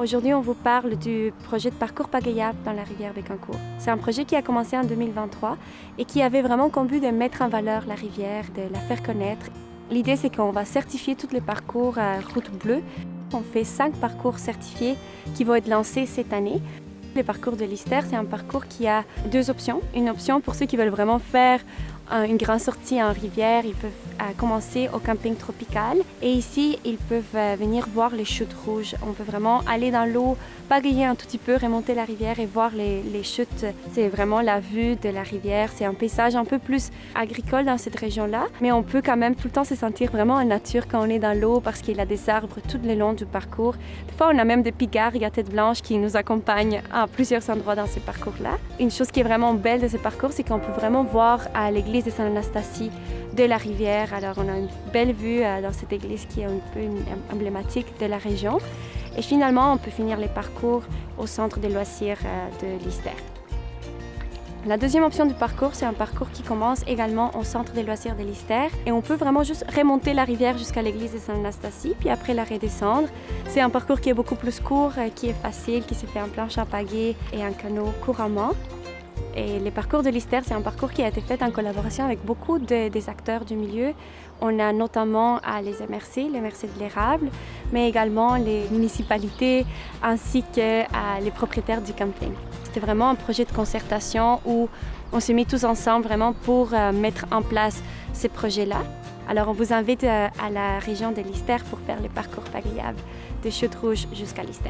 Aujourd'hui, on vous parle du projet de parcours pagayable dans la rivière Bécancour. C'est un projet qui a commencé en 2023 et qui avait vraiment comme but de mettre en valeur la rivière, de la faire connaître. L'idée, c'est qu'on va certifier tous les parcours à route bleue. On fait 5 parcours certifiés qui vont être lancés cette année. Le parcours de l'Ister, c'est un parcours qui a 2 options. Une option pour ceux qui veulent vraiment faire une grande sortie en rivière, ils peuvent commencer au camping tropical. Et ici, ils peuvent venir voir les chutes rouges. On peut vraiment aller dans l'eau, pagayer un tout petit peu, remonter la rivière et voir les chutes. C'est vraiment la vue de la rivière. C'est un paysage un peu plus agricole dans cette région-là. Mais on peut quand même tout le temps se sentir vraiment en nature quand on est dans l'eau parce qu'il y a des arbres tout le long du parcours. Des fois, on a même des pigargues à tête blanche qui nous accompagnent à plusieurs endroits dans ce parcours-là. Une chose qui est vraiment belle de ce parcours, c'est qu'on peut vraiment voir à l'église de Sainte-Anastasie de la rivière. Alors, on a une belle vue dans cette église qui est un peu emblématique de la région. Et finalement, on peut finir les parcours au centre des loisirs de l'Ister. La deuxième option du parcours, c'est un parcours qui commence également au centre des loisirs de l'Ister. Et on peut vraiment juste remonter la rivière jusqu'à l'église de Sainte-Anastasie, puis après la redescendre. C'est un parcours qui est beaucoup plus court, qui est facile, qui se fait en planche à pagaie et en canot couramment. Et le parcours de l'Ister, c'est un parcours qui a été fait en collaboration avec beaucoup des acteurs du milieu. On a notamment les MRC de l'érable, mais également les municipalités ainsi que les propriétaires du camping. C'était vraiment un projet de concertation où on s'est mis tous ensemble vraiment pour mettre en place ces projets-là. Alors on vous invite à la région de l'Ister pour faire le parcours pagayable de Chutes-Rouges jusqu'à l'Ister.